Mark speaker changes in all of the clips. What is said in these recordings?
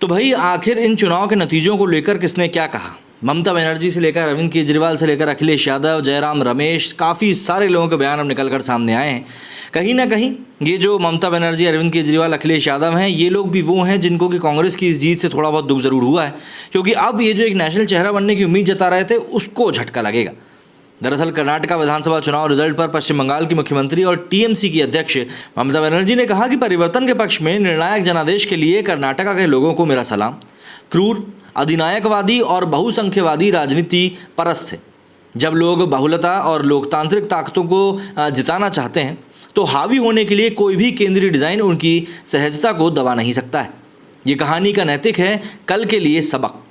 Speaker 1: तो भाई आखिर इन चुनाव के नतीजों को लेकर किसने क्या कहा? ममता बनर्जी से लेकर अरविंद केजरीवाल से लेकर अखिलेश यादव, जयराम रमेश, काफ़ी सारे लोगों के बयान अब निकल कर सामने आए हैं। कहीं ना कहीं ये जो ममता बनर्जी, अरविंद केजरीवाल, अखिलेश यादव हैं, ये लोग भी वो हैं जिनको कि कांग्रेस की इस जीत से थोड़ा बहुत दुख ज़रूर हुआ है, क्योंकि अब ये जो एक नेशनल चेहरा बनने की उम्मीद जता रहे थे उसको झटका लगेगा। दरअसल कर्नाटका विधानसभा चुनाव रिजल्ट पर पश्चिम बंगाल की मुख्यमंत्री और टीएमसी की अध्यक्ष ममता बनर्जी ने कहा कि परिवर्तन के पक्ष में निर्णायक जनादेश के लिए कर्नाटका के लोगों को मेरा सलाम। क्रूर, अधिनायकवादी और बहुसंख्यवादी राजनीति परस्त है। जब लोग बहुलता और लोकतांत्रिक ताकतों को जिताना चाहते हैं तो हावी होने के लिए कोई भी केंद्रीय डिज़ाइन उनकी सहजता को दबा नहीं सकता है। ये कहानी का नैतिक है कल के लिए सबक।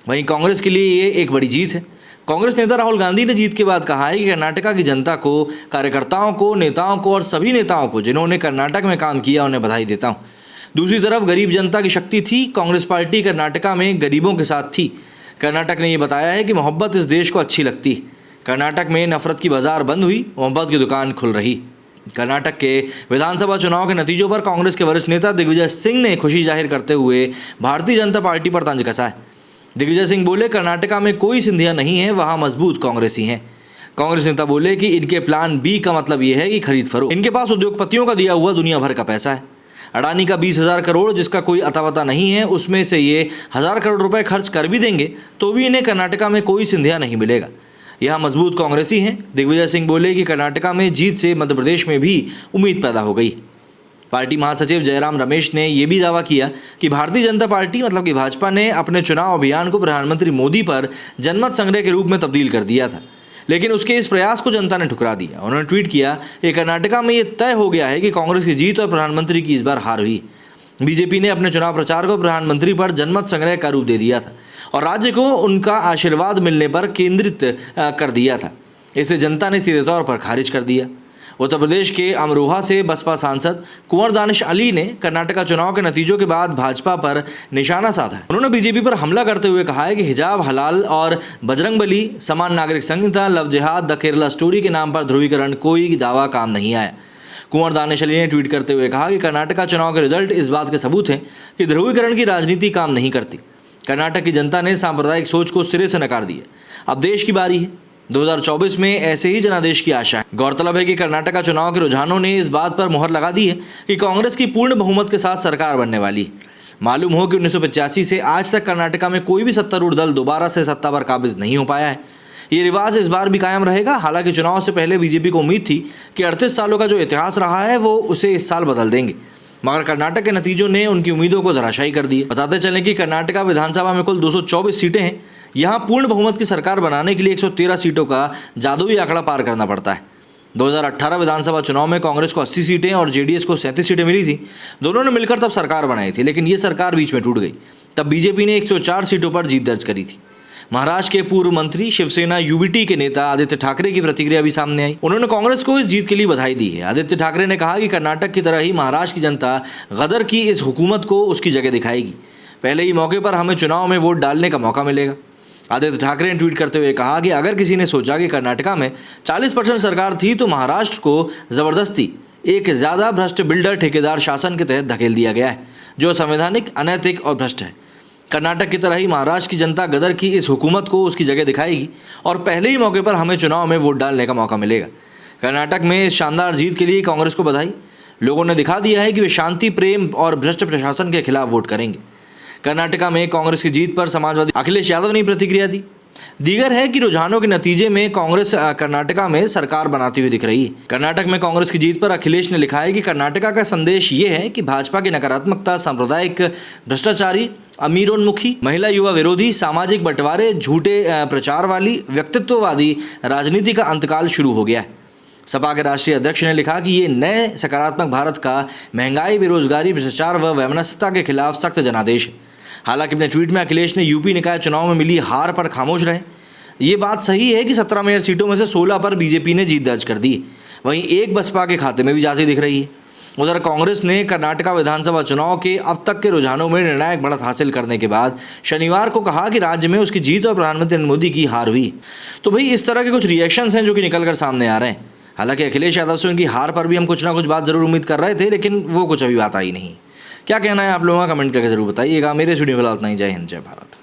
Speaker 1: वहीं कांग्रेस के लिए ये एक बड़ी जीत है। कांग्रेस नेता राहुल गांधी ने जीत के बाद कहा है कि कर्नाटका की जनता को, कार्यकर्ताओं को, नेताओं को और सभी नेताओं को जिन्होंने कर्नाटक में काम किया उन्हें बधाई देता हूं। दूसरी तरफ गरीब जनता की शक्ति थी। कांग्रेस पार्टी कर्नाटका में गरीबों के साथ थी। कर्नाटक ने यह बताया है कि मोहब्बत इस देश को अच्छी लगती है। कर्नाटक में नफरत की बाजार बंद हुई, मोहब्बत की दुकान खुल रही। कर्नाटक के विधानसभा चुनाव के नतीजों पर कांग्रेस के वरिष्ठ नेता दिग्विजय सिंह ने खुशी जाहिर करते हुए भारतीय जनता पार्टी पर तंज कसा है। दिग्विजय सिंह बोले, कर्नाटका में कोई सिंधिया नहीं है, वहाँ मजबूत कांग्रेसी हैं। कांग्रेस नेता बोले कि इनके प्लान बी का मतलब यह है कि खरीद फरोख्त। इनके पास उद्योगपतियों का दिया हुआ दुनिया भर का पैसा है। अडानी का 20,000 करोड़ जिसका कोई अता पता नहीं है, उसमें से ये 1,000 करोड़ रुपए खर्च कर भी देंगे तो भी इन्हें कर्नाटका में कोई सिंधिया नहीं मिलेगा। यहाँ मजबूत कांग्रेसी हैं। दिग्विजय सिंह बोले कि कर्नाटका में जीत से मध्य प्रदेश में भी उम्मीद पैदा हो गई। पार्टी महासचिव जयराम रमेश ने यह भी दावा किया कि भारतीय जनता पार्टी मतलब कि भाजपा ने अपने चुनाव अभियान को प्रधानमंत्री मोदी पर जनमत संग्रह के रूप में तब्दील कर दिया था, लेकिन उसके इस प्रयास को जनता ने ठुकरा दिया। उन्होंने ट्वीट किया कि कर्नाटका में यह तय हो गया है कि कांग्रेस की जीत और प्रधानमंत्री की इस बार हार हुई। बीजेपी ने अपने चुनाव प्रचार को प्रधानमंत्री पर जनमत संग्रह का रूप दे दिया था और राज्य को उनका आशीर्वाद मिलने पर केंद्रित कर दिया था। इसे जनता ने सीधे तौर पर खारिज कर दिया। उत्तर प्रदेश के अमरोहा से बसपा सांसद कुंवर दानिश अली ने कर्नाटका चुनाव के नतीजों के बाद भाजपा पर निशाना साधा है। उन्होंने बीजेपी पर हमला करते हुए कहा है कि हिजाब हलाल और बजरंगबली, समान नागरिक संहिता, लव जिहाद, द केरला स्टोरी के नाम पर ध्रुवीकरण कोई दावा काम नहीं आया। कुंवर दानिश अली ने ट्वीट करते हुए कहा कि कर्नाटका चुनाव के रिजल्ट इस बात के सबूत हैं कि ध्रुवीकरण की राजनीति काम नहीं करती। कर्नाटक की जनता ने सांप्रदायिक सोच को सिरे से नकार दिया। अब देश की बारी है। 2024 में ऐसे ही जनादेश की आशा है। गौरतलब है कि कर्नाटका चुनाव के रुझानों ने इस बात पर मुहर लगा दी है कि कांग्रेस की पूर्ण बहुमत के साथ सरकार बनने वाली है। मालूम हो कि 1985 से आज तक कर्नाटका में कोई भी सत्तारूढ़ दल दोबारा से सत्ता पर काबिज नहीं हो पाया है। ये रिवाज इस बार भी कायम रहेगा। हालांकि चुनाव से पहले बीजेपी को उम्मीद थी कि 38 सालों का जो इतिहास रहा है वो उसे इस साल बदल देंगे, मगर कर्नाटक के नतीजों ने उनकी उम्मीदों को धराशायी कर दिया। बताते चलें कि कर्नाटका विधानसभा में कुल 224 सीटें हैं। यहाँ पूर्ण बहुमत की सरकार बनाने के लिए 113 सीटों का जादुई आंकड़ा पार करना पड़ता है। 2018 विधानसभा चुनाव में कांग्रेस को 80 सीटें और जेडीएस को 37 सीटें मिली थी। दोनों ने मिलकर तब सरकार बनाई थी, लेकिन ये सरकार बीच में टूट गई। तब बीजेपी ने 104 सीटों पर जीत दर्ज करी थी। महाराष्ट्र के पूर्व मंत्री, शिवसेना यूबीटी के नेता आदित्य ठाकरे की प्रतिक्रिया भी सामने आई। उन्होंने कांग्रेस को इस जीत के लिए बधाई दी है। आदित्य ठाकरे ने कहा कि कर्नाटक की तरह ही महाराष्ट्र की जनता गदर की इस हुकूमत को उसकी जगह दिखाएगी। पहले ही मौके पर हमें चुनाव में वोट डालने का मौका मिलेगा। आदित्य ठाकरे ने ट्वीट करते हुए कहा कि अगर किसी ने सोचा कि कर्नाटका में 40% सरकार थी तो महाराष्ट्र को जबरदस्ती एक ज़्यादा भ्रष्ट बिल्डर ठेकेदार शासन के तहत धकेल दिया गया है, जो संवैधानिक, अनैतिक और भ्रष्ट है। कर्नाटक की तरह ही महाराष्ट्र की जनता गदर की इस हुकूमत को उसकी जगह दिखाएगी और पहले ही मौके पर हमें चुनाव में वोट डालने का मौका मिलेगा। कर्नाटक में इस शानदार जीत के लिए कांग्रेस को बधाई। लोगों ने दिखा दिया है कि वे शांति, प्रेम और भ्रष्ट प्रशासन के खिलाफ वोट करेंगे। कर्नाटका में कांग्रेस की जीत पर समाजवादी अखिलेश यादव ने प्रतिक्रिया दी। दीगर है कि रुझानों के नतीजे में कांग्रेस कर्नाटका में सरकार बनाती हुई दिख रही है। कर्नाटक में कांग्रेस की जीत पर अखिलेश ने लिखा है कि कर्नाटका का संदेश ये है कि भाजपा की नकारात्मकता, सांप्रदायिक, भ्रष्टाचारी, अमीरोन्मुखी, महिला युवा विरोधी, सामाजिक बंटवारे, झूठे प्रचार वाली, व्यक्तित्ववादी राजनीति का अंतकाल शुरू हो गया है। सपा के राष्ट्रीय अध्यक्ष ने लिखा कि ये नए सकारात्मक भारत का महंगाई, बेरोजगारी, भ्रष्टाचार व वैमनस्यता के खिलाफ सख्त जनादेश है। हालांकि अपने ट्वीट में अखिलेश ने यूपी निकाय चुनाव में मिली हार पर खामोश रहे। ये बात सही है कि 17 मेयर सीटों में से 16 पर बीजेपी ने जीत दर्ज कर दी। वहीं एक बसपा के खाते में भी जाती दिख रही है। उधर कांग्रेस ने कर्नाटका विधानसभा चुनाव के अब तक के रुझानों में निर्णायक बढ़त हासिल करने के बाद शनिवार को कहा कि राज्य में उसकी जीत और प्रधानमंत्री नरेंद्र मोदी की हार हुई। तो भाई इस तरह के कुछ रिएक्शंस हैं जो कि निकल कर सामने आ रहे हैं। हालांकि अखिलेश यादव से उनकी हार पर भी हम कुछ ना कुछ बात जरूर उम्मीद कर रहे थे, लेकिन वो कुछ अभी बात आई नहीं। क्या कहना है आप लोगों का, कमेंट करके जरूर बताइएगा। मेरे वीडियो फिलहाल इतना ही। जय हिंद, जय भारत।